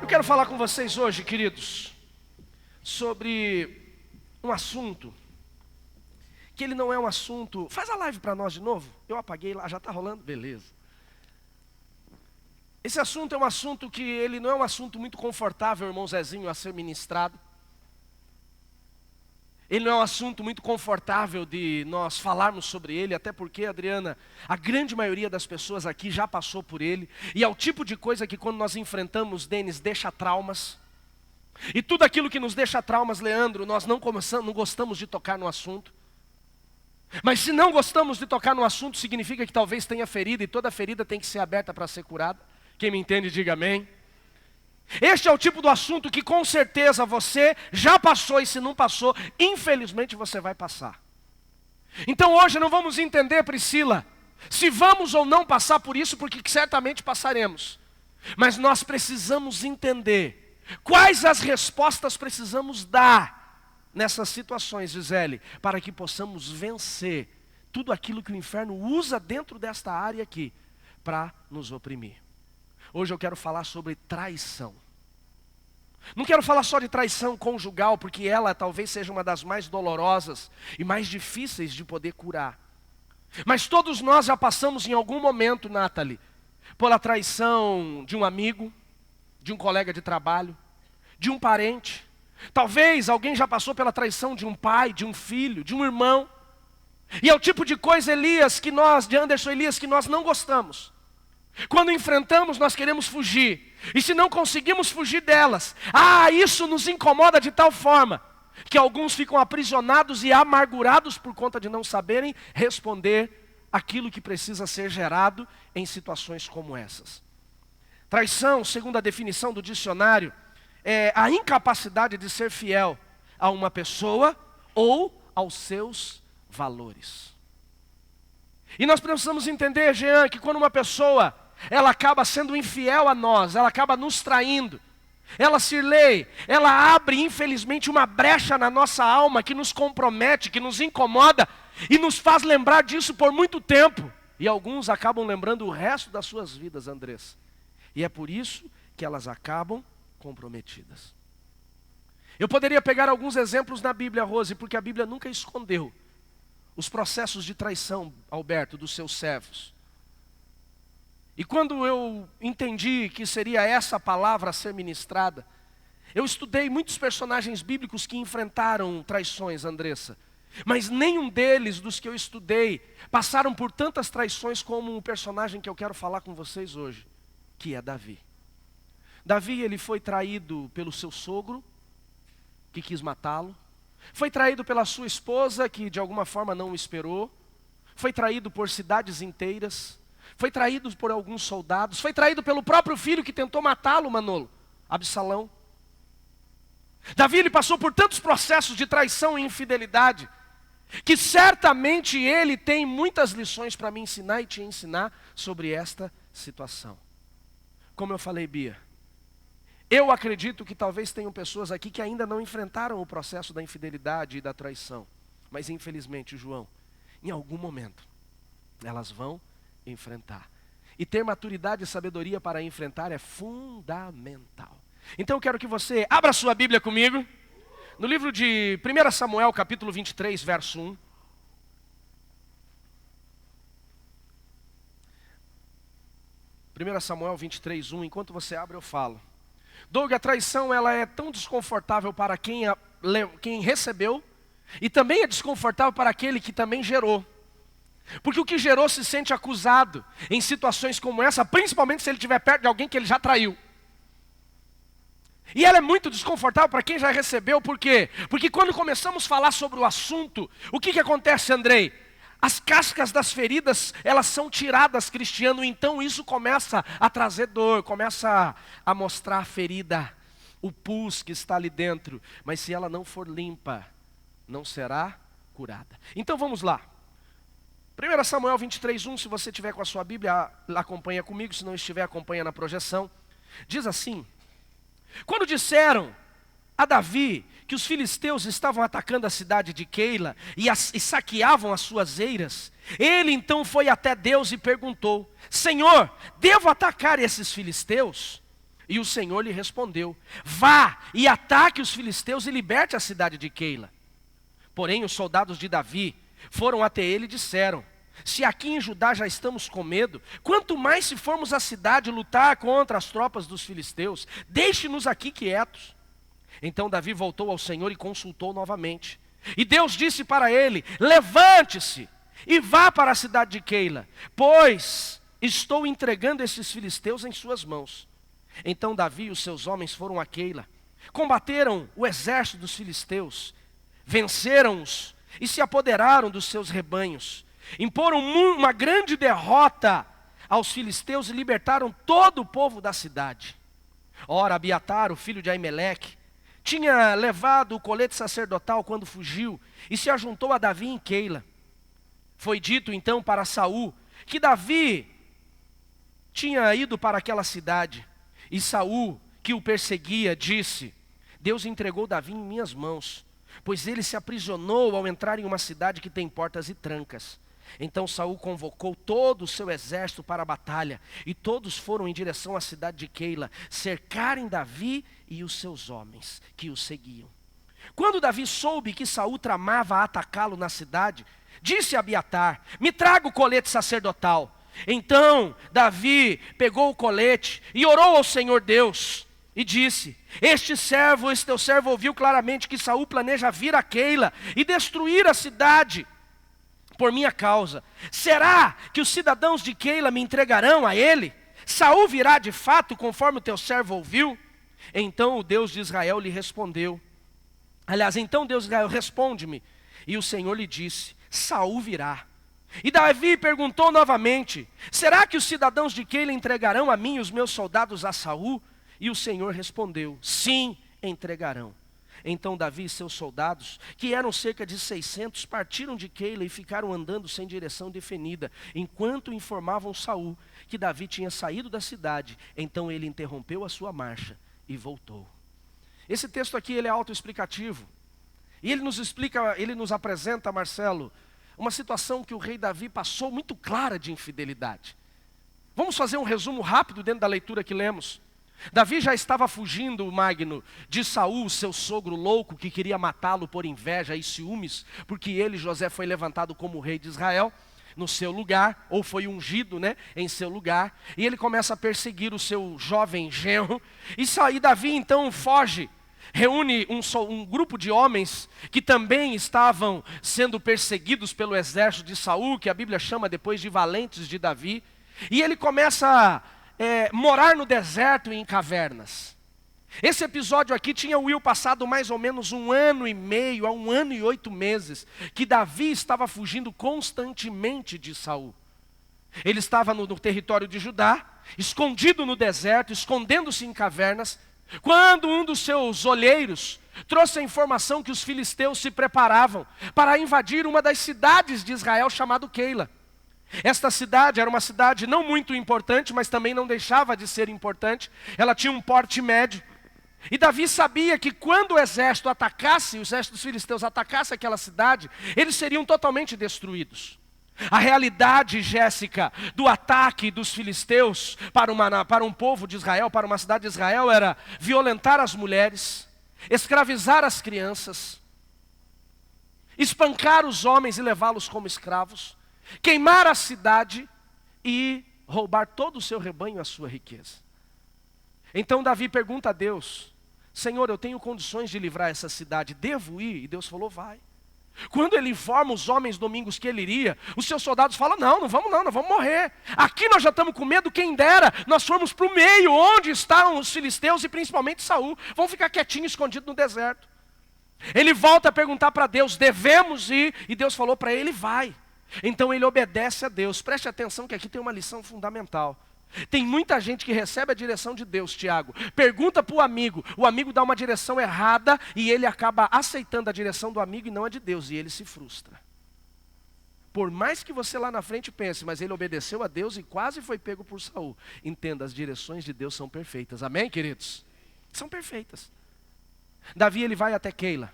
Eu quero falar com vocês hoje, queridos, sobre um assunto que ele não é um assunto... Faz a live para nós de novo. Eu apaguei lá, já está rolando? Beleza. Esse assunto é um assunto que ele não é um assunto muito confortável, irmão Zezinho, a ser ministrado. Ele não é um assunto muito confortável de nós falarmos sobre ele, até porque, Adriana, a grande maioria das pessoas aqui já passou por ele. E é o tipo de coisa que quando nós enfrentamos, Denis, deixa traumas. E tudo aquilo que nos deixa traumas, Leandro, nós não gostamos de tocar no assunto. Mas se não gostamos de tocar no assunto, significa que talvez tenha ferida, e toda ferida tem que ser aberta para ser curada. Quem me entende, diga amém. Este é o tipo do assunto que com certeza você já passou, e se não passou, infelizmente você vai passar. Então hoje não vamos entender, Priscila, se vamos ou não passar por isso, porque certamente passaremos. Mas nós precisamos entender quais as respostas precisamos dar nessas situações, Gisele, para que possamos vencer tudo aquilo que o inferno usa dentro desta área aqui para nos oprimir. Hoje eu quero falar sobre traição. Não quero falar só de traição conjugal, porque ela talvez seja uma das mais dolorosas e mais difíceis de poder curar. Mas todos nós já passamos em algum momento, Nathalie, pela traição de um amigo, de um colega de trabalho, de um parente. Talvez alguém já passou pela traição de um pai, de um filho, de um irmão. E é o tipo de coisa, de Anderson Elias, que nós não gostamos. Quando enfrentamos, nós queremos fugir. E se não conseguimos fugir delas, isso nos incomoda de tal forma que alguns ficam aprisionados e amargurados por conta de não saberem responder aquilo que precisa ser gerado em situações como essas. Traição, segundo a definição do dicionário, é a incapacidade de ser fiel a uma pessoa ou aos seus valores. E nós precisamos entender, Jean, que quando uma pessoa ela acaba sendo infiel a nós, ela acaba nos traindo, ela abre infelizmente uma brecha na nossa alma que nos compromete, que nos incomoda e nos faz lembrar disso por muito tempo. E alguns acabam lembrando o resto das suas vidas, Andressa. E é por isso que elas acabam comprometidas. Eu poderia pegar alguns exemplos na Bíblia, Rose, porque a Bíblia nunca escondeu os processos de traição, Alberto, dos seus servos. E quando eu entendi que seria essa palavra a ser ministrada, eu estudei muitos personagens bíblicos que enfrentaram traições, Andressa. Mas nenhum deles, dos que eu estudei, passaram por tantas traições como o personagem que eu quero falar com vocês hoje, que é Davi. Davi, ele foi traído pelo seu sogro, que quis matá-lo. Foi traído pela sua esposa, que de alguma forma não o esperou. Foi traído por cidades inteiras. Foi traído por alguns soldados. Foi traído pelo próprio filho que tentou matá-lo, Manolo, Absalão. Davi, ele passou por tantos processos de traição e infidelidade, que certamente ele tem muitas lições para me ensinar e te ensinar sobre esta situação. Como eu falei, Bia, eu acredito que talvez tenham pessoas aqui que ainda não enfrentaram o processo da infidelidade e da traição. Mas infelizmente, João, em algum momento, elas vão enfrentar. E ter maturidade e sabedoria para enfrentar é fundamental. Então eu quero que você abra sua Bíblia comigo, no livro de 1 Samuel, capítulo 23, verso 1. Samuel 23, 1, enquanto você abre eu falo. Doug, a traição ela é tão desconfortável para quem recebeu, e também é desconfortável para aquele que também gerou. Porque o que gerou se sente acusado em situações como essa, principalmente se ele estiver perto de alguém que ele já traiu. E ela é muito desconfortável para quem já recebeu, por quê? Porque quando começamos a falar sobre o assunto, o que acontece, Andrei? As cascas das feridas, elas são tiradas, Cristiano, então isso começa a trazer dor, começa a mostrar a ferida, o pus que está ali dentro. Mas se ela não for limpa, não será curada. Então vamos lá. 1 Samuel 23, 1, se você tiver com a sua Bíblia, acompanha comigo, se não estiver, acompanha na projeção. Diz assim: quando disseram a Davi que os filisteus estavam atacando a cidade de Keila e saqueavam as suas eiras, ele então foi até Deus e perguntou: Senhor, devo atacar esses filisteus? E o Senhor lhe respondeu: vá e ataque os filisteus e liberte a cidade de Keila. Porém os soldados de Davi foram até ele e disseram: se aqui em Judá já estamos com medo, quanto mais se formos à cidade lutar contra as tropas dos filisteus, deixe-nos aqui quietos. Então Davi voltou ao Senhor e consultou novamente. E Deus disse para ele: levante-se e vá para a cidade de Keila, pois estou entregando esses filisteus em suas mãos. Então Davi e os seus homens foram a Keila, combateram o exército dos filisteus, venceram-os e se apoderaram dos seus rebanhos. Imporam uma grande derrota aos filisteus e libertaram todo o povo da cidade. Ora, Abiatar, o filho de Aimeleque, tinha levado o colete sacerdotal quando fugiu e se ajuntou a Davi em Keila. Foi dito então para Saul que Davi tinha ido para aquela cidade. E Saul, que o perseguia, disse: Deus entregou Davi em minhas mãos, pois ele se aprisionou ao entrar em uma cidade que tem portas e trancas. Então Saul convocou todo o seu exército para a batalha, e todos foram em direção à cidade de Keila, cercarem Davi e os seus homens que o seguiam. Quando Davi soube que Saul tramava atacá-lo na cidade, disse a Abiatar: me traga o colete sacerdotal. Então Davi pegou o colete e orou ao Senhor Deus, e disse: este teu servo ouviu claramente que Saul planeja vir a Keila e destruir a cidade por minha causa. Será que os cidadãos de Keila me entregarão a ele? Saul virá de fato conforme o teu servo ouviu? Então o Deus de Israel lhe respondeu. Então Deus de Israel: responde-me. E o Senhor lhe disse: Saul virá. E Davi perguntou novamente: será que os cidadãos de Keila entregarão a mim e os meus soldados a Saul? E o Senhor respondeu: sim, entregarão. Então Davi e seus soldados, que eram cerca de 600, partiram de Keila e ficaram andando sem direção definida, enquanto informavam Saul que Davi tinha saído da cidade. Então ele interrompeu a sua marcha e voltou. Esse texto aqui ele é autoexplicativo. E ele nos explica, ele nos apresenta, Marcelo, uma situação que o rei Davi passou muito clara de infidelidade. Vamos fazer um resumo rápido dentro da leitura que lemos. Davi já estava fugindo, Magno, de Saul, seu sogro louco, que queria matá-lo por inveja e ciúmes, porque ele, José, foi levantado como rei de Israel, no seu lugar, ou foi ungido, em seu lugar, e ele começa a perseguir o seu jovem genro, e Davi então foge, reúne um grupo de homens que também estavam sendo perseguidos pelo exército de Saul, que a Bíblia chama depois de valentes de Davi, e ele começa a morar no deserto e em cavernas. Esse episódio aqui tinha passado mais ou menos 1 ano e meio, a 1 ano e 8 meses, que Davi estava fugindo constantemente de Saul. Ele estava no território de Judá, escondido no deserto, escondendo-se em cavernas, quando um dos seus olheiros trouxe a informação que os filisteus se preparavam para invadir uma das cidades de Israel, chamada Keila. Esta cidade era uma cidade não muito importante, mas também não deixava de ser importante. Ela tinha um porte médio. E Davi sabia que quando o exército dos filisteus atacasse aquela cidade, eles seriam totalmente destruídos. A realidade, Jéssica, do ataque dos filisteus para um povo de Israel, para uma cidade de Israel, era violentar as mulheres, escravizar as crianças, espancar os homens e levá-los como escravos, queimar a cidade e roubar todo o seu rebanho e a sua riqueza. Então Davi pergunta a Deus: Senhor, eu tenho condições de livrar essa cidade, devo ir? E Deus falou: vai. Quando ele informa os homens domingos que ele iria, os seus soldados falam: não vamos não, nós vamos morrer. Aqui nós já estamos com medo, quem dera nós formos para o meio, onde estão os filisteus e principalmente Saul. Vamos ficar quietinhos, escondidos no deserto. Ele volta a perguntar para Deus: devemos ir? E Deus falou para ele: vai. Então ele obedece a Deus. Preste atenção que aqui tem uma lição fundamental. Tem muita gente que recebe a direção de Deus, Tiago. Pergunta para o amigo dá uma direção errada e ele acaba aceitando a direção do amigo e não a de Deus, e ele se frustra. Por mais que você lá na frente pense, mas ele obedeceu a Deus e quase foi pego por Saul. Entenda, as direções de Deus são perfeitas. Amém, queridos? São perfeitas. Davi ele vai até Keila.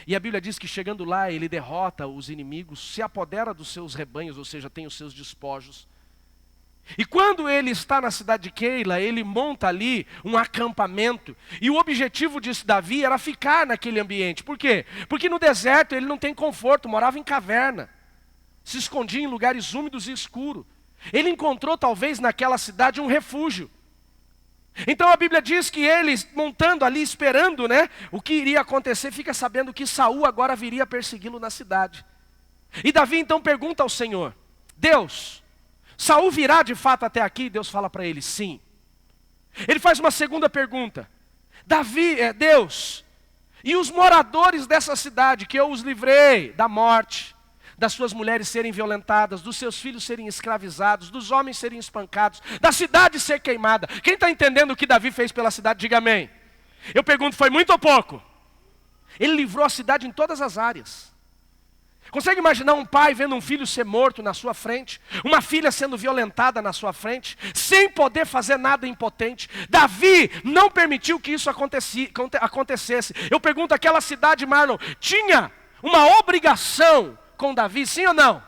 E a Bíblia diz que chegando lá ele derrota os inimigos, se apodera dos seus rebanhos, ou seja, tem os seus despojos. E quando ele está na cidade de Keila, ele monta ali um acampamento. E o objetivo de Davi era ficar naquele ambiente. Por quê? Porque no deserto ele não tem conforto, morava em caverna. Se escondia em lugares úmidos e escuros. Ele encontrou talvez naquela cidade um refúgio. Então a Bíblia diz que ele, montando ali, esperando, o que iria acontecer, fica sabendo que Saul agora viria persegui-lo na cidade. E Davi então pergunta ao Senhor: Deus, Saul virá de fato até aqui? Deus fala para ele: sim. Ele faz uma segunda pergunta: Deus, e os moradores dessa cidade, que eu os livrei da morte, das suas mulheres serem violentadas, dos seus filhos serem escravizados, dos homens serem espancados, da cidade ser queimada. Quem está entendendo o que Davi fez pela cidade, diga amém. Eu pergunto, foi muito ou pouco? Ele livrou a cidade em todas as áreas. Consegue imaginar um pai vendo um filho ser morto na sua frente, uma filha sendo violentada na sua frente, sem poder fazer nada, impotente? Davi não permitiu que isso acontecesse. Eu pergunto, aquela cidade, Marlon, tinha uma obrigação com Davi, sim ou não?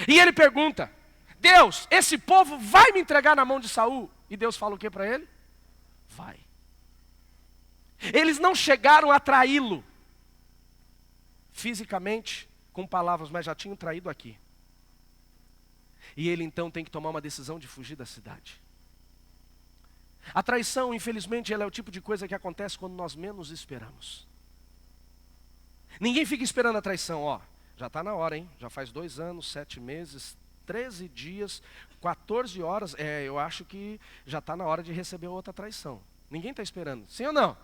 E ele pergunta: Deus, esse povo vai me entregar na mão de Saul? E Deus fala o que para ele? Vai. Eles não chegaram a traí-lo fisicamente, com palavras, mas já tinham traído aqui. E ele então tem que tomar uma decisão de fugir da cidade. A traição, infelizmente, ela é o tipo de coisa que acontece quando nós menos esperamos. Ninguém fica esperando a traição, já está na hora, hein? Já faz 2 anos, 7 meses, 13 dias, 14 horas, eu acho que já está na hora de receber outra traição. Ninguém está esperando, sim ou não?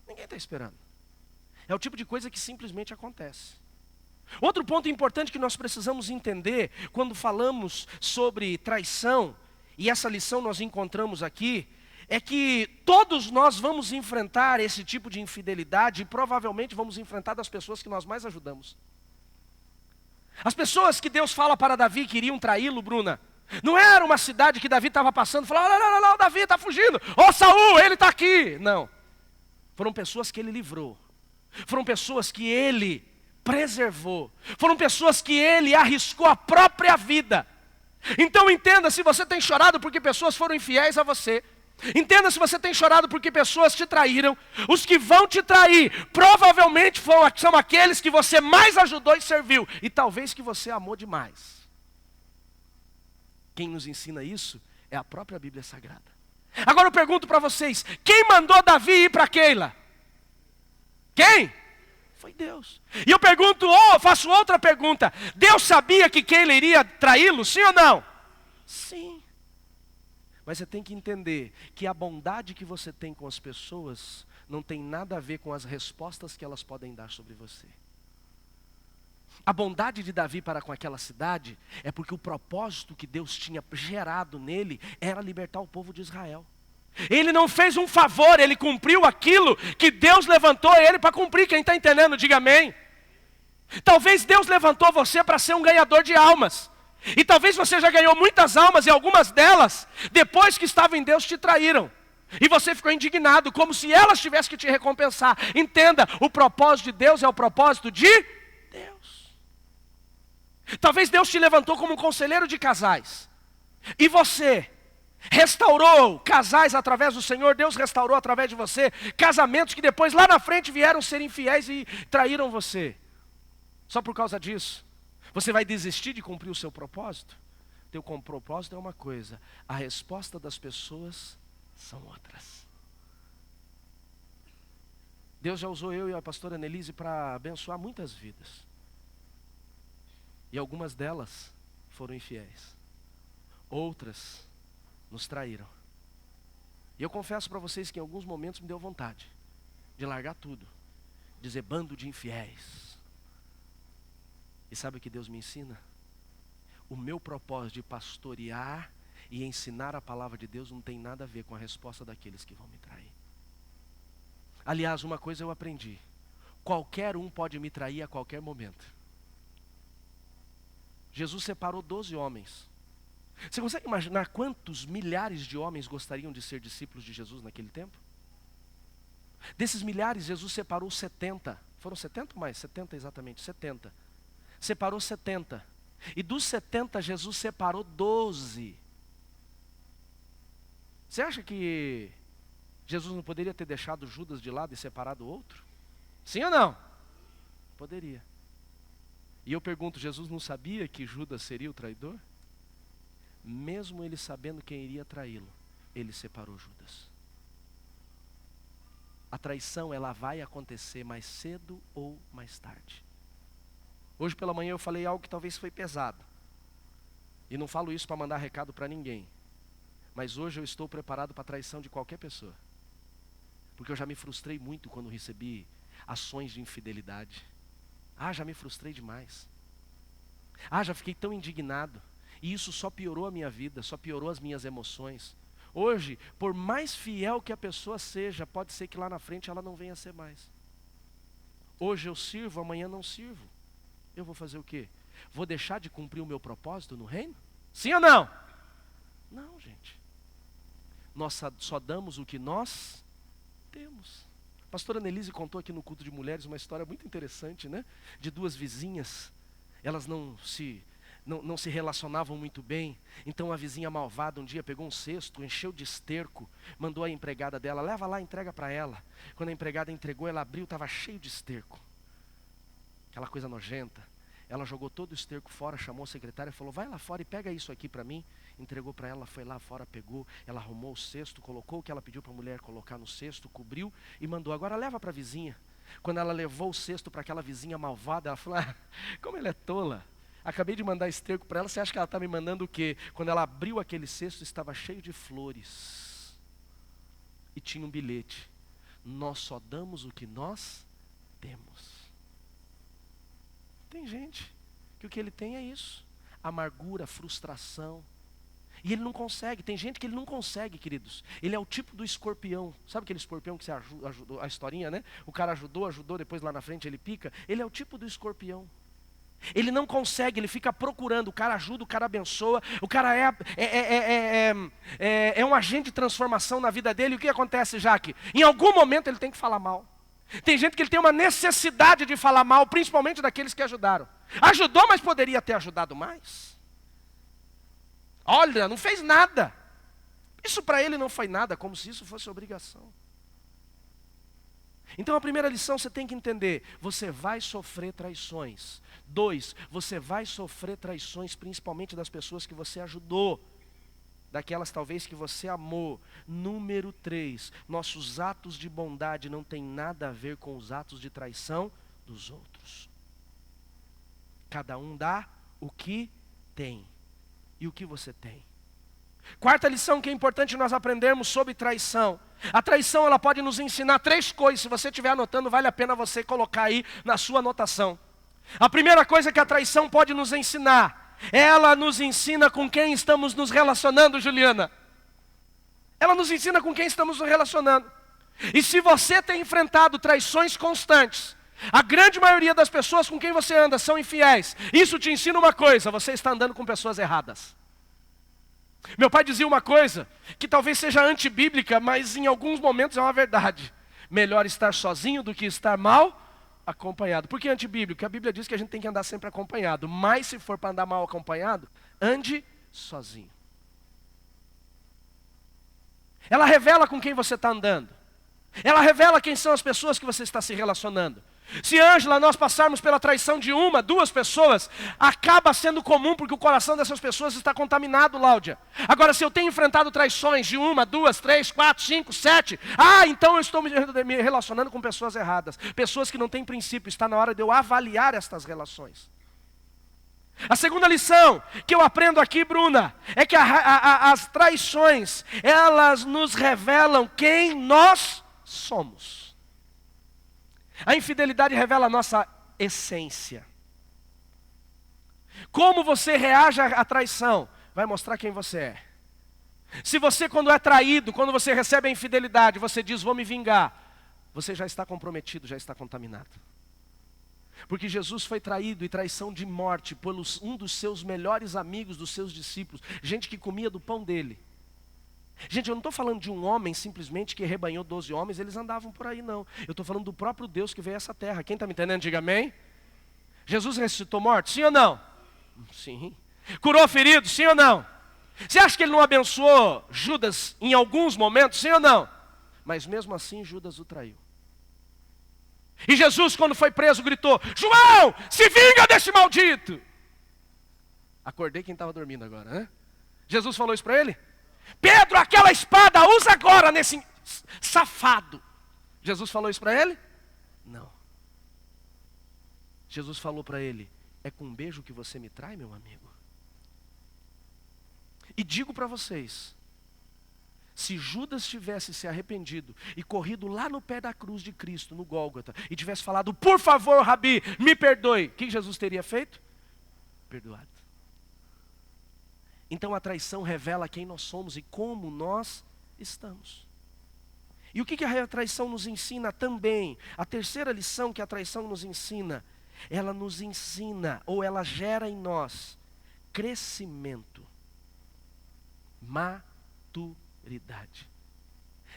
Ninguém está esperando. É o tipo de coisa que simplesmente acontece. Outro ponto importante que nós precisamos entender quando falamos sobre traição, e essa lição nós encontramos aqui, é que todos nós vamos enfrentar esse tipo de infidelidade e provavelmente vamos enfrentar das pessoas que nós mais ajudamos. As pessoas que Deus fala para Davi que iriam traí-lo, Bruna, não era uma cidade que Davi estava passando e falou: não, Davi está fugindo, Saul, ele está aqui. Não, foram pessoas que ele livrou, foram pessoas que ele preservou, foram pessoas que ele arriscou a própria vida. Então entenda, se você tem chorado porque pessoas foram infiéis a você, entenda se você tem chorado porque pessoas te traíram, os que vão te trair provavelmente são aqueles que você mais ajudou e serviu, e talvez que você amou demais. Quem nos ensina isso é a própria Bíblia Sagrada. Agora eu pergunto para vocês, quem mandou Davi ir para Keila? Quem? Foi Deus. E eu pergunto, faço outra pergunta: Deus sabia que Keila iria traí-lo, sim ou não? Sim. Mas você tem que entender que a bondade que você tem com as pessoas não tem nada a ver com as respostas que elas podem dar sobre você. A bondade de Davi para com aquela cidade é porque o propósito que Deus tinha gerado nele era libertar o povo de Israel. Ele não fez um favor, ele cumpriu aquilo que Deus levantou ele para cumprir. Quem está entendendo, diga amém. Talvez Deus levantou você para ser um ganhador de almas. E talvez você já ganhou muitas almas e algumas delas, depois que estavam em Deus, te traíram. E você ficou indignado, como se elas tivessem que te recompensar. Entenda, o propósito de Deus é o propósito de Deus. Talvez Deus te levantou como um conselheiro de casais. E você restaurou casais através do Senhor. Deus restaurou através de você casamentos que depois lá na frente vieram ser infiéis e traíram você. Só por causa disso você vai desistir de cumprir o seu propósito? Teu propósito é uma coisa, a resposta das pessoas são outras. Deus já usou eu e a pastora Annelise para abençoar muitas vidas. E algumas delas foram infiéis. Outras nos traíram. E eu confesso para vocês que em alguns momentos me deu vontade de largar tudo, dizer bando de infiéis. E sabe o que Deus me ensina? O meu propósito de pastorear e ensinar a palavra de Deus não tem nada a ver com a resposta daqueles que vão me trair. Aliás, uma coisa eu aprendi: qualquer um pode me trair a qualquer momento. Jesus separou 12 homens. Você consegue imaginar quantos milhares de homens gostariam de ser discípulos de Jesus naquele tempo? Desses milhares, Jesus separou 70. Foram 70 ou mais? 70 exatamente, 70. Separou 70. E dos 70, Jesus separou 12. Você acha que Jesus não poderia ter deixado Judas de lado e separado o outro? Sim ou não? Poderia. E eu pergunto, Jesus não sabia que Judas seria o traidor? Mesmo ele sabendo quem iria traí-lo, ele separou Judas. A traição, ela vai acontecer mais cedo ou mais tarde. Hoje pela manhã eu falei algo que talvez foi pesado. E não falo isso para mandar recado para ninguém. Mas hoje eu estou preparado para a traição de qualquer pessoa. Porque eu já me frustrei muito quando recebi ações de infidelidade. Já me frustrei demais. Já fiquei tão indignado. E isso só piorou a minha vida, só piorou as minhas emoções. Hoje, por mais fiel que a pessoa seja, pode ser que lá na frente ela não venha a ser mais. Hoje eu sirvo, amanhã não sirvo. Eu vou fazer o quê? Vou deixar de cumprir o meu propósito no reino? Sim ou não? Não, gente. Nós só damos o que nós temos. A pastora Nelise contou aqui no culto de mulheres uma história muito interessante, né? De duas vizinhas. Elas não se relacionavam muito bem. Então a vizinha malvada um dia pegou um cesto, encheu de esterco, mandou a empregada dela, leva lá, entrega para ela. Quando a empregada entregou, ela abriu, estava cheio de esterco. Aquela coisa nojenta. Ela jogou todo o esterco fora, chamou a secretária e falou, vai lá fora e pega isso aqui para mim. Entregou para ela, foi lá fora, pegou, ela arrumou o cesto, colocou o que ela pediu para a mulher colocar no cesto, cobriu e mandou, agora leva para a vizinha. Quando ela levou o cesto para aquela vizinha malvada, ela falou, como ela é tola. Acabei de mandar esterco para ela, você acha que ela está me mandando o quê? Quando ela abriu aquele cesto, estava cheio de flores. E tinha um bilhete. Nós só damos o que nós temos. Tem gente que o que ele tem é isso. Amargura, frustração. E ele não consegue. Tem gente que ele não consegue, queridos. Ele é o tipo do escorpião. Sabe aquele escorpião que você ajudou, a historinha, né? O cara ajudou, depois lá na frente ele pica. Ele é o tipo do escorpião. Ele não consegue, ele fica procurando, o cara ajuda, o cara abençoa, o cara é um agente de transformação na vida dele. E o que acontece, Jaque? Em algum momento ele tem que falar mal. Tem gente que ele tem uma necessidade de falar mal, principalmente daqueles que ajudaram. Ajudou, mas poderia ter ajudado mais. Olha, não fez nada. Isso para ele não foi nada, como se isso fosse obrigação. Então a primeira lição você tem que entender, você vai sofrer traições. 2, você vai sofrer traições principalmente das pessoas que você ajudou, daquelas talvez que você amou. Número 3, nossos atos de bondade não têm nada a ver com os atos de traição dos outros. Cada um dá o que tem. E o que você tem? Quarta lição que é importante nós aprendermos sobre traição. A traição, ela pode nos ensinar 3 coisas. Se você estiver anotando, vale a pena você colocar aí na sua anotação. A primeira coisa que a traição pode nos ensinar, ela nos ensina com quem estamos nos relacionando, Juliana. Ela nos ensina com quem estamos nos relacionando. E se você tem enfrentado traições constantes, a grande maioria das pessoas com quem você anda são infiéis. Isso te ensina uma coisa, você está andando com pessoas erradas. Meu pai dizia uma coisa, que talvez seja antibíblica, mas em alguns momentos é uma verdade. Melhor estar sozinho do que estar mal acompanhado. Por que antibíblico? Porque a Bíblia diz que a gente tem que andar sempre acompanhado. Mas se for para andar mal acompanhado, ande sozinho. Ela revela com quem você está andando. Ela revela quem são as pessoas que você está se relacionando. Se, Ângela, nós passarmos pela traição de 1, 2 pessoas, acaba sendo comum porque o coração dessas pessoas está contaminado, Láudia. Agora, se eu tenho enfrentado traições de 1, 2, 3, 4, 5, 7, então eu estou me relacionando com pessoas erradas. Pessoas que não têm princípio. Está na hora de eu avaliar estas relações. A segunda lição que eu aprendo aqui, Bruna, é que as traições, elas nos revelam quem nós somos. A infidelidade revela a nossa essência. Como você reage à traição, vai mostrar quem você é. Se você, quando é traído, quando você recebe a infidelidade, você diz, vou me vingar, você já está comprometido, já está contaminado. Porque Jesus foi traído e traição de morte por um dos seus melhores amigos, dos seus discípulos, gente que comia do pão dele. Gente, eu não estou falando de um homem simplesmente que rebanhou 12 homens, eles andavam por aí, não. Eu estou falando do próprio Deus que veio a essa terra. Quem está me entendendo, diga amém. Jesus ressuscitou mortos, sim ou não? Sim. Curou feridos, sim ou não? Você acha que ele não abençoou Judas em alguns momentos, sim ou não? Mas mesmo assim Judas o traiu. E Jesus, quando foi preso, gritou: João, se vinga desse maldito. Acordei quem estava dormindo agora, né? Jesus falou isso para ele? Pedro, aquela espada, usa agora nesse safado. Jesus falou isso para ele? Não. Jesus falou para ele: é com um beijo que você me trai, meu amigo? E digo para vocês, se Judas tivesse se arrependido e corrido lá no pé da cruz de Cristo, no Gólgota, e tivesse falado: por favor, Rabi, me perdoe, o que Jesus teria feito? Perdoado. Então a traição revela quem nós somos e como nós estamos. E o que a traição nos ensina também? A terceira lição que a traição nos ensina, ela nos ensina, ou ela gera em nós, crescimento, maturidade.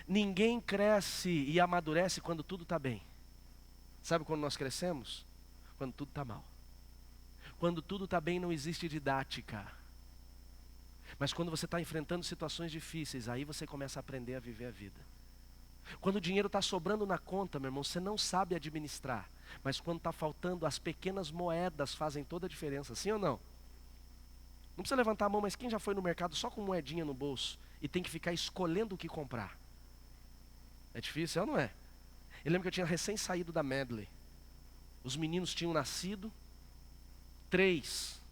Ninguém cresce e amadurece quando tudo está bem. Sabe quando nós crescemos? Quando tudo está mal. Quando tudo está bem não existe didática. Mas quando você está enfrentando situações difíceis, aí você começa a aprender a viver a vida. Quando o dinheiro está sobrando na conta, meu irmão, você não sabe administrar. Mas quando está faltando, as pequenas moedas fazem toda a diferença, sim ou não? Não precisa levantar a mão, mas quem já foi no mercado só com moedinha no bolso e tem que ficar escolhendo o que comprar? É difícil, é ou não é? Eu lembro que eu tinha recém saído da Medley. Os meninos tinham nascido, 3.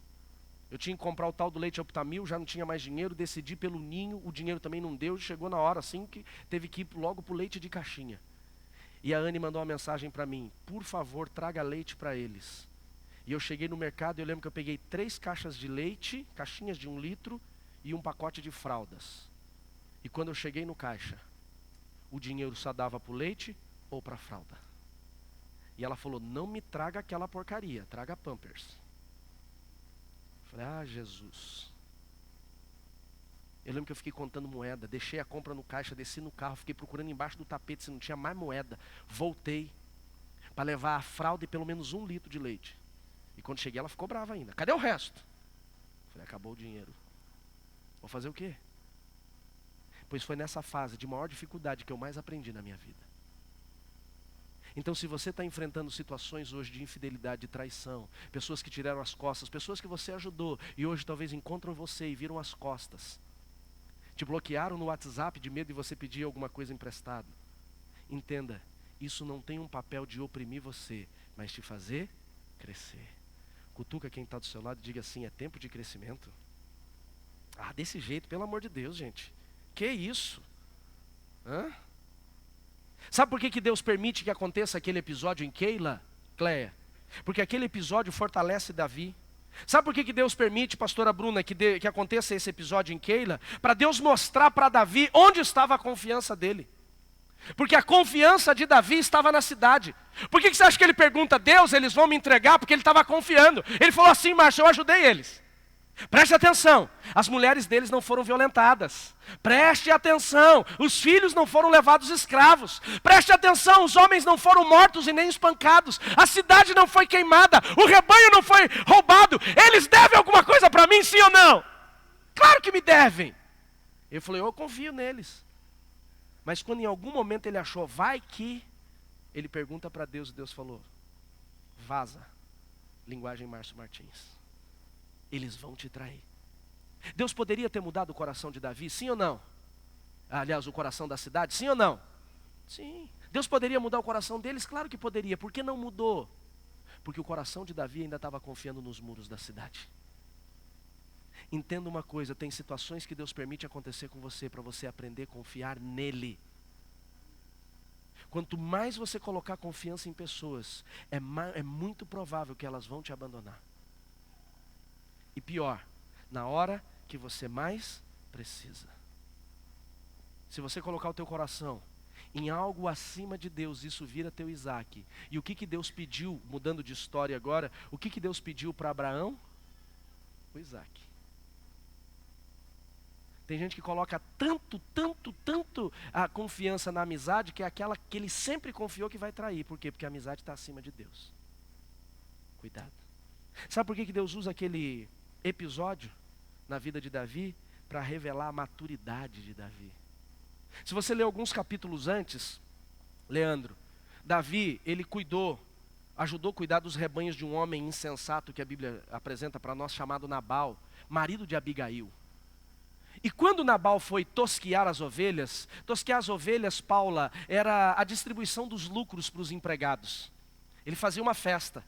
Eu tinha que comprar o tal do leite Optamil, já não tinha mais dinheiro, decidi pelo ninho, o dinheiro também não deu, chegou na hora assim que teve que ir logo para o leite de caixinha. E a Anne mandou uma mensagem para mim: por favor, traga leite para eles. E eu cheguei no mercado e eu lembro que eu peguei 3 caixas de leite, caixinhas de 1 litro, e um pacote de fraldas. E quando eu cheguei no caixa, o dinheiro só dava para o leite ou para a fralda. E ela falou: não me traga aquela porcaria, traga Pampers. Falei: ah, Jesus. Eu lembro que eu fiquei contando moeda, deixei a compra no caixa, desci no carro, fiquei procurando embaixo do tapete se não tinha mais moeda. Voltei para levar a fralda e pelo menos 1 litro de leite. E quando cheguei ela ficou brava ainda: cadê o resto? Falei: acabou o dinheiro. Vou fazer o quê? Pois foi nessa fase de maior dificuldade que eu mais aprendi na minha vida. Então, se você está enfrentando situações hoje de infidelidade, de traição, pessoas que tiraram as costas, pessoas que você ajudou e hoje talvez encontram você e viram as costas, te bloquearam no WhatsApp de medo de você pedir alguma coisa emprestado, entenda, isso não tem um papel de oprimir você, mas te fazer crescer. Cutuca quem está do seu lado e diga assim: é tempo de crescimento. Ah, desse jeito, pelo amor de Deus, gente. Que isso? Hã? Sabe por que Deus permite que aconteça aquele episódio em Keila, Cleia? Porque aquele episódio fortalece Davi. Sabe por que Deus permite, pastora Bruna, que aconteça esse episódio em Keila? Para Deus mostrar para Davi onde estava a confiança dele. Porque a confiança de Davi estava na cidade. Por que você acha que ele pergunta: Deus, eles vão me entregar? Porque ele estava confiando. Ele falou assim: Márcio, eu ajudei eles. Preste atenção, as mulheres deles não foram violentadas. Preste atenção, os filhos não foram levados escravos. Preste atenção, os homens não foram mortos e nem espancados. A cidade não foi queimada, o rebanho não foi roubado. Eles devem alguma coisa para mim, sim ou não? Claro que me devem. Eu falei: eu confio neles. Mas quando em algum momento ele achou, vai que, ele pergunta para Deus e Deus falou: vaza. Linguagem Márcio Martins. Eles vão te trair. Deus poderia ter mudado o coração de Davi, sim ou não? Aliás, o coração da cidade, sim ou não? Sim. Deus poderia mudar o coração deles? Claro que poderia. Por que não mudou? Porque o coração de Davi ainda estava confiando nos muros da cidade. Entenda uma coisa, tem situações que Deus permite acontecer com você para você aprender a confiar nele. Quanto mais você colocar confiança em pessoas, é muito provável que elas vão te abandonar. E pior, na hora que você mais precisa. Se você colocar o teu coração em algo acima de Deus, isso vira teu Isaac. E o que Deus pediu, mudando de história agora, o que Deus pediu para Abraão? O Isaac. Tem gente que coloca tanto a confiança na amizade, que é aquela que ele sempre confiou que vai trair. Por quê? Porque a amizade está acima de Deus. Cuidado. Sabe por que Deus usa aquele episódio na vida de Davi? Para revelar a maturidade de Davi. Se você ler alguns capítulos antes, Leandro, Davi, ele ajudou a cuidar dos rebanhos de um homem insensato que a Bíblia apresenta para nós, chamado Nabal, marido de Abigail. E quando Nabal foi tosquear as ovelhas, Paula, era a distribuição dos lucros para os empregados. Ele fazia uma festa.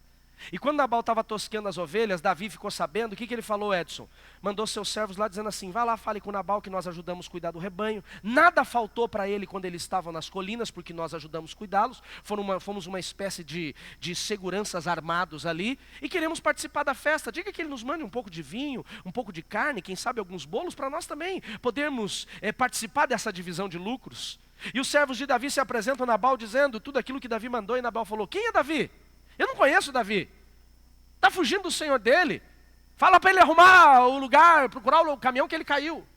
E quando Nabal estava tosqueando as ovelhas, Davi ficou sabendo, o que ele falou, Edson? Mandou seus servos lá dizendo assim, vai lá, fale com Nabal que nós ajudamos a cuidar do rebanho. Nada faltou para ele quando eles estavam nas colinas, porque nós ajudamos a cuidá-los. Fomos uma espécie de seguranças armados ali, e queremos participar da festa. Diga que ele nos mande um pouco de vinho, um pouco de carne, quem sabe alguns bolos, para nós também podermos participar dessa divisão de lucros. E os servos de Davi se apresentam a Nabal dizendo tudo aquilo que Davi mandou, e Nabal falou, quem é Davi? Eu não conheço Davi. Está fugindo do senhor dele. Fala para ele arrumar o lugar, procurar o caminhão que ele caiu.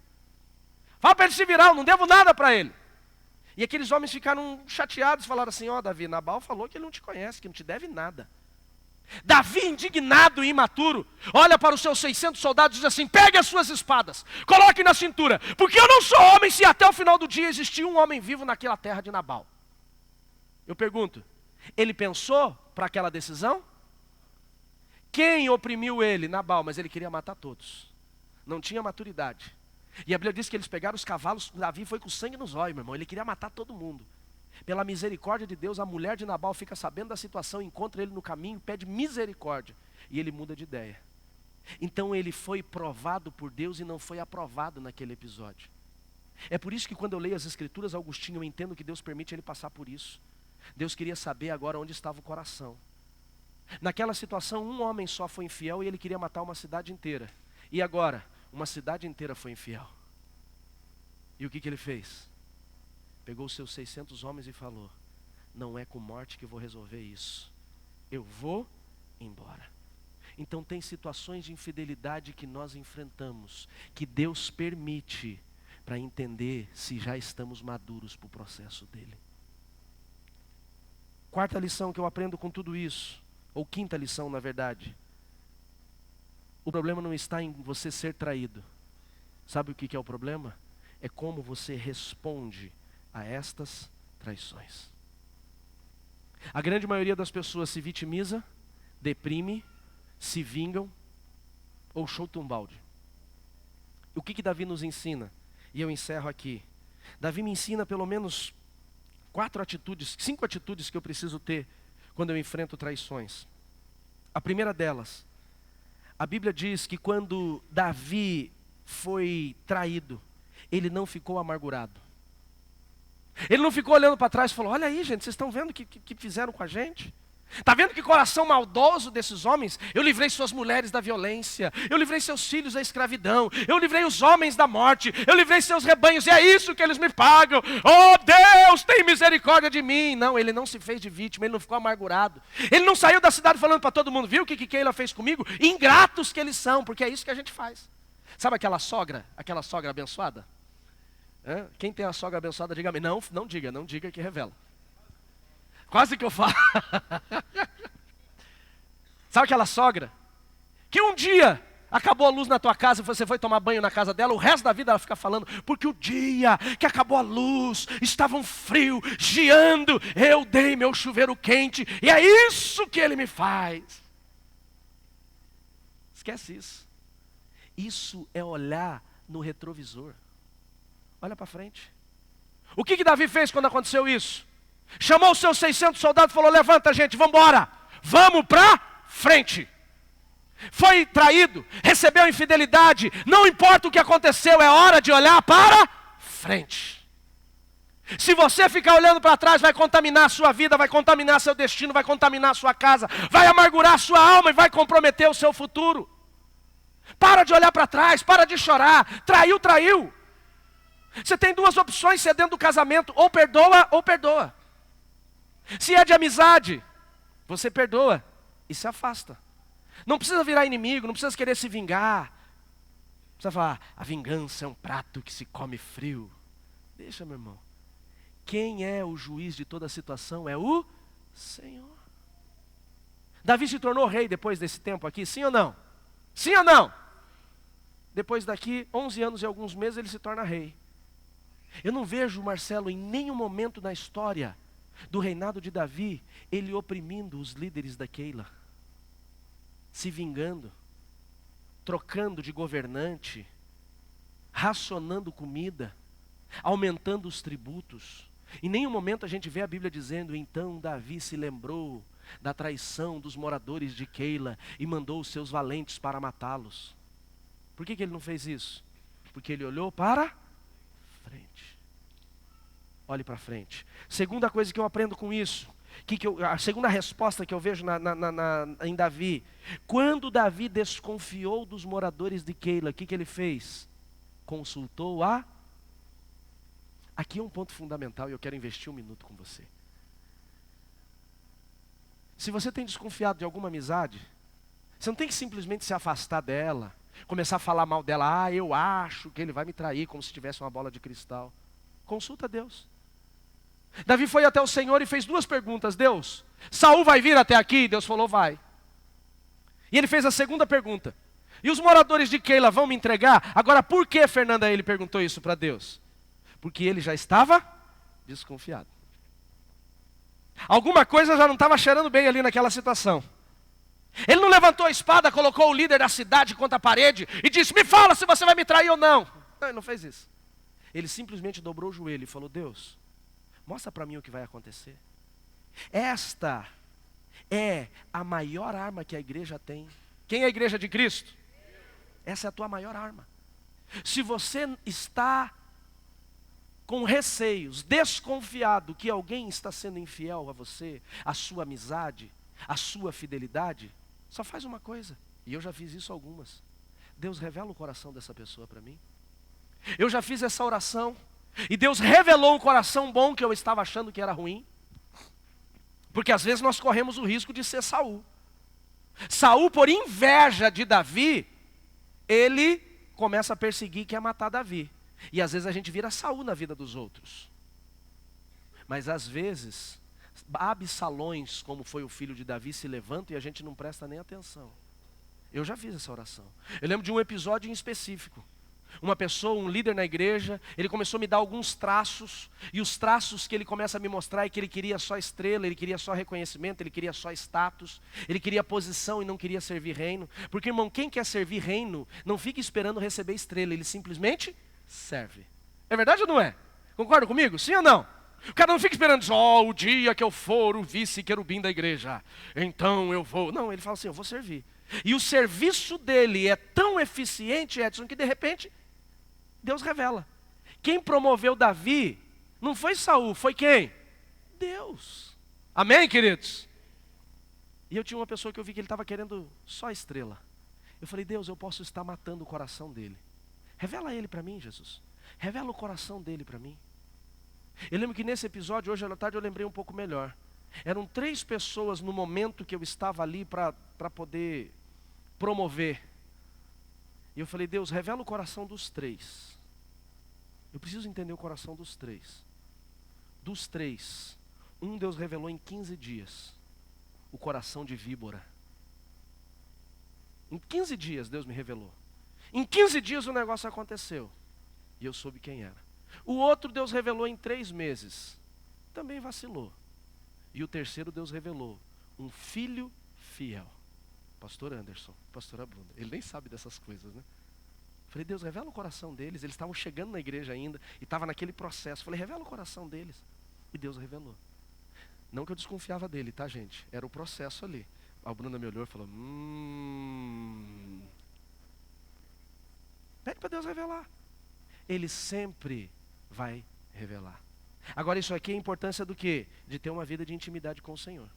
Fala para ele se virar, eu não devo nada para ele. E aqueles homens ficaram chateados, falaram assim, Davi, Nabal falou que ele não te conhece, que não te deve nada. Davi, indignado e imaturo, olha para os seus 600 soldados e diz assim, pegue as suas espadas, coloque na cintura, porque eu não sou homem se até o final do dia existir um homem vivo naquela terra de Nabal. Eu pergunto, ele pensou para aquela decisão? Quem oprimiu ele? Nabal, mas ele queria matar todos. Não tinha maturidade. E a Bíblia diz que eles pegaram os cavalos, Davi foi com sangue nos olhos, meu irmão. Ele queria matar todo mundo. Pela misericórdia de Deus, a mulher de Nabal fica sabendo da situação, encontra ele no caminho, pede misericórdia. E ele muda de ideia. Então ele foi provado por Deus e não foi aprovado naquele episódio. É por isso que quando eu leio as Escrituras, Agostinho, eu entendo que Deus permite ele passar por isso. Deus queria saber agora onde estava o coração. Naquela situação, um homem só foi infiel e ele queria matar uma cidade inteira. E agora, uma cidade inteira foi infiel. E o que ele fez? Pegou os seus 600 homens e falou, não é com morte que eu vou resolver isso. Eu vou embora. Então tem situações de infidelidade que nós enfrentamos, que Deus permite para entender se já estamos maduros para o processo dele. Quarta lição que eu aprendo com tudo isso, ou quinta lição na verdade. O problema não está em você ser traído. Sabe o que é o problema? É como você responde a estas traições. A grande maioria das pessoas se vitimiza, deprime, se vingam ou chuta um balde. O que Davi nos ensina? E eu encerro aqui. Davi me ensina pelo menos 5 atitudes que eu preciso ter quando eu enfrento traições. A primeira delas, a Bíblia diz que quando Davi foi traído, ele não ficou amargurado. Ele não ficou olhando para trás e falou, olha aí gente, vocês estão vendo o que fizeram com a gente? Está vendo que coração maldoso desses homens? Eu livrei suas mulheres da violência, eu livrei seus filhos da escravidão, eu livrei os homens da morte, eu livrei seus rebanhos, e é isso que eles me pagam. Oh Deus, tem misericórdia de mim. Não, ele não se fez de vítima, ele não ficou amargurado. Ele não saiu da cidade falando para todo mundo, viu o que Keila fez comigo? Ingratos que eles são, porque é isso que a gente faz. Sabe aquela sogra abençoada? Quem tem a sogra abençoada, diga amém. Não diga que revela. Quase que eu falo. Sabe aquela sogra? Que um dia acabou a luz na tua casa e você foi tomar banho na casa dela, o resto da vida ela fica falando, porque o dia que acabou a luz, estava um frio, geando, eu dei meu chuveiro quente, e é isso que ele me faz. Esquece isso. Isso é olhar no retrovisor. Olha para frente. O que Davi fez quando aconteceu isso? Chamou os seus 600 soldados e falou, levanta gente, vamos embora, vamos para frente. Foi traído, recebeu infidelidade, não importa o que aconteceu, é hora de olhar para frente. Se você ficar olhando para trás, vai contaminar a sua vida, vai contaminar seu destino, vai contaminar a sua casa, vai amargurar a sua alma e vai comprometer o seu futuro. Para de olhar para trás, para de chorar, traiu. Você tem duas opções se é dentro do casamento, ou perdoa ou perdoa. Se é de amizade, você perdoa e se afasta. Não precisa virar inimigo, não precisa querer se vingar. Você vai falar, a vingança é um prato que se come frio. Deixa, meu irmão. Quem é o juiz de toda a situação é o Senhor. Davi se tornou rei depois desse tempo aqui, sim ou não? Sim ou não? Depois daqui 11 anos e alguns meses ele se torna rei. Eu não vejo, Marcelo, em nenhum momento na história do reinado de Davi, ele oprimindo os líderes da Keila, se vingando, trocando de governante, racionando comida, aumentando os tributos. Em nenhum momento a gente vê a Bíblia dizendo, então Davi se lembrou da traição dos moradores de Keila e mandou os seus valentes para matá-los. Por que ele não fez isso? Porque ele olhou para frente. Olhe para frente. Segunda coisa que eu aprendo com isso, a segunda resposta que eu vejo em Davi, quando Davi desconfiou dos moradores de Keila, o que ele fez? Consultou a... Aqui é um ponto fundamental e eu quero investir um minuto com você. Se você tem desconfiado de alguma amizade, você não tem que simplesmente se afastar dela, começar a falar mal dela, eu acho que ele vai me trair, como se tivesse uma bola de cristal. Consulta Deus. Davi foi até o Senhor e fez duas perguntas. Deus, Saul vai vir até aqui? Deus falou, vai. E ele fez a segunda pergunta. E os moradores de Keila vão me entregar? Agora, por que, Fernanda, ele perguntou isso para Deus? Porque ele já estava desconfiado. Alguma coisa já não estava cheirando bem ali naquela situação. Ele não levantou a espada, colocou o líder da cidade contra a parede e disse, me fala se você vai me trair ou não. Não, ele não fez isso. Ele simplesmente dobrou o joelho e falou, Deus, mostra para mim o que vai acontecer. Esta é a maior arma que a igreja tem. Quem é a igreja de Cristo? Essa é a tua maior arma. Se você está com receios, desconfiado que alguém está sendo infiel a você, a sua amizade, a sua fidelidade, só faz uma coisa, e eu já fiz isso algumas. Deus revela o coração dessa pessoa para mim. Eu já fiz essa oração, e Deus revelou um coração bom que eu estava achando que era ruim. Porque às vezes nós corremos o risco de ser Saul. Saul, por inveja de Davi, ele começa a perseguir e quer matar Davi. E às vezes a gente vira Saul na vida dos outros. Mas às vezes, Absalões, como foi o filho de Davi, se levantam e a gente não presta nem atenção. Eu já fiz essa oração. Eu lembro de um episódio em específico. Uma pessoa, um líder na igreja, ele começou a me dar alguns traços, e os traços que ele começa a me mostrar é que ele queria só estrela, ele queria só reconhecimento, ele queria só status, ele queria posição e não queria servir reino. Porque, irmão, quem quer servir reino, não fica esperando receber estrela, ele simplesmente serve. É verdade ou não é? Concorda comigo? Sim ou não? O cara não fica esperando, o dia que eu for o vice-querubim da igreja, então eu vou. Não, ele fala assim, eu vou servir. E o serviço dele é tão eficiente, Edson, que de repente Deus revela. Quem promoveu Davi não foi Saul, foi quem? Deus. Amém, queridos? E eu tinha uma pessoa que eu vi que ele estava querendo só estrela. Eu falei, Deus, eu posso estar matando o coração dele. Revela ele para mim, Jesus. Revela o coração dele para mim. Eu lembro que nesse episódio, hoje à tarde, eu lembrei um pouco melhor. Eram 3 pessoas no momento que eu estava ali para poder promover. E eu falei, Deus, revela o coração dos 3. Eu preciso entender o coração dos 3. Dos 3, um Deus revelou em 15 dias. O coração de víbora. Em 15 dias Deus me revelou. Em 15 dias o negócio aconteceu. E eu soube quem era. O outro Deus revelou em 3 meses. Também vacilou. E o terceiro Deus revelou. Um filho fiel. Pastor Anderson, pastora Bruna. Ele nem sabe dessas coisas, né? Falei, Deus, revela o coração deles. Eles estavam chegando na igreja ainda. E estava naquele processo. Falei, revela o coração deles. E Deus revelou. Não que eu desconfiava dele, tá, gente? Era o processo ali. A Bruna me olhou e falou, pede para Deus revelar. Ele sempre vai revelar. Agora isso aqui é a importância do quê? De ter uma vida de intimidade com o Senhor.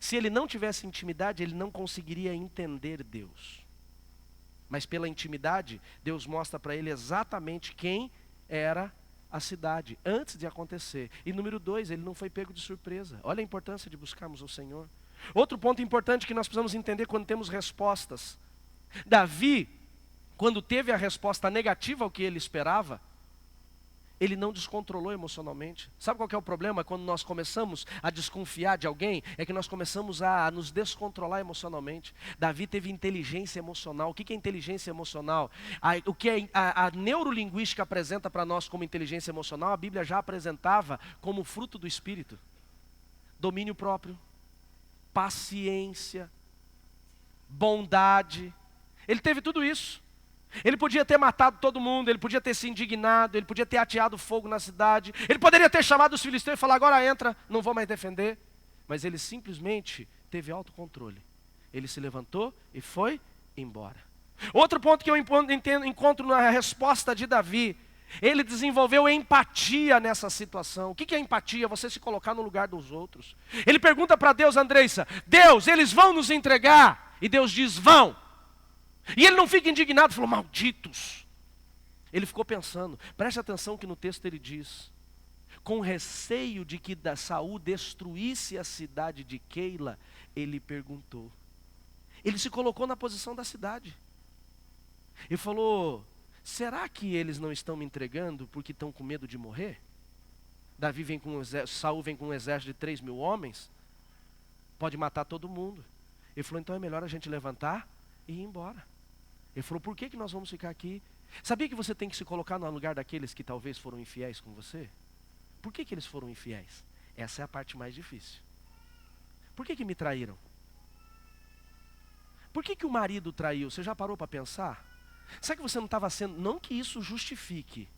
Se ele não tivesse intimidade, ele não conseguiria entender Deus. Mas pela intimidade, Deus mostra para ele exatamente quem era a cidade, antes de acontecer. E número 2, ele não foi pego de surpresa. Olha a importância de buscarmos o Senhor. Outro ponto importante que nós precisamos entender quando temos respostas. Davi quando teve a resposta negativa ao que ele esperava, ele não descontrolou emocionalmente. Sabe qual que é o problema? Quando nós começamos a desconfiar de alguém, é que nós começamos a nos descontrolar emocionalmente. Davi teve inteligência emocional. O que é inteligência emocional? O que a neurolinguística apresenta para nós como inteligência emocional, a Bíblia já apresentava como fruto do Espírito. Domínio próprio, paciência, bondade. Ele teve tudo isso. Ele podia ter matado todo mundo, ele podia ter se indignado, ele podia ter ateado fogo na cidade, ele poderia ter chamado os filisteus e falar, agora entra, não vou mais defender. Mas ele simplesmente teve autocontrole. Ele se levantou e foi embora. Outro ponto que eu encontro na resposta de Davi, ele desenvolveu empatia nessa situação. O que é empatia? Você se colocar no lugar dos outros. Ele pergunta para Deus, Andressa, Deus, eles vão nos entregar? E Deus diz, vão. E ele não fica indignado, falou, malditos. Ele ficou pensando, preste atenção que no texto ele diz, com receio de que Saul destruísse a cidade de Keila, ele perguntou. Ele se colocou na posição da cidade. Ele falou, será que eles não estão me entregando porque estão com medo de morrer? Saul vem com um exército de 3.000 homens, pode matar todo mundo. Ele falou, então é melhor a gente levantar e ir embora. Ele falou, por que nós vamos ficar aqui? Sabia que você tem que se colocar no lugar daqueles que talvez foram infiéis com você? Por que eles foram infiéis? Essa é a parte mais difícil. Por que me traíram? Por que o marido traiu? Você já parou para pensar? Será que você não estava sendo, não que isso justifique,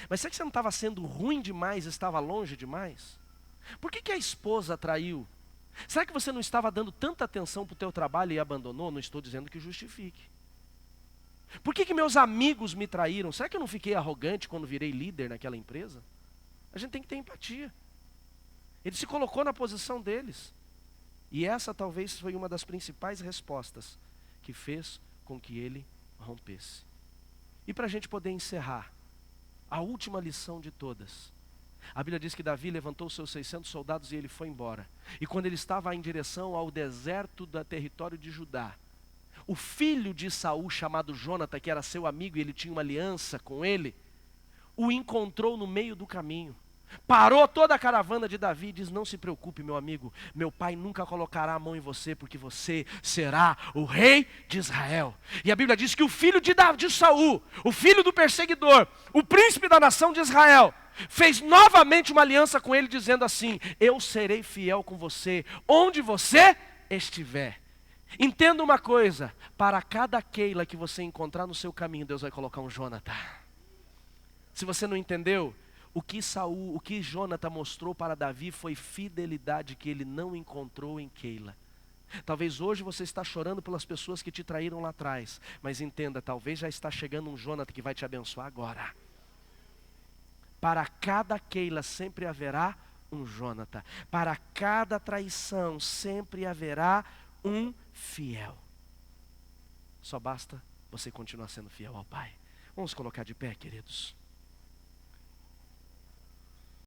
mas será que você não estava sendo ruim demais, estava longe demais? Por que a esposa traiu? Será que você não estava dando tanta atenção para o teu trabalho e abandonou? Não estou dizendo que justifique. Por que meus amigos me traíram? Será que eu não fiquei arrogante quando virei líder naquela empresa? A gente tem que ter empatia. Ele se colocou na posição deles. E essa talvez foi uma das principais respostas que fez com que ele rompesse. E para a gente poder encerrar, a última lição de todas. A Bíblia diz que Davi levantou seus 600 soldados e ele foi embora. E quando ele estava em direção ao deserto do território de Judá, o filho de Saul, chamado Jônatan, que era seu amigo e ele tinha uma aliança com ele, o encontrou no meio do caminho. Parou toda a caravana de Davi e diz, não se preocupe meu amigo, meu pai nunca colocará a mão em você, porque você será o rei de Israel. E a Bíblia diz que o filho de Saul, o filho do perseguidor, o príncipe da nação de Israel, fez novamente uma aliança com ele, dizendo assim, eu serei fiel com você, onde você estiver. Entenda uma coisa, para cada Keila que você encontrar no seu caminho, Deus vai colocar um Jônatan. Se você não entendeu, o que Jônatan mostrou para Davi foi fidelidade que ele não encontrou em Keila. Talvez hoje você está chorando pelas pessoas que te traíram lá atrás, mas entenda, talvez já está chegando um Jônatan que vai te abençoar agora. Para cada Keila sempre haverá um Jônatan. Para cada traição sempre haverá um fiel. Só basta você continuar sendo fiel ao Pai. Vamos colocar de pé, queridos.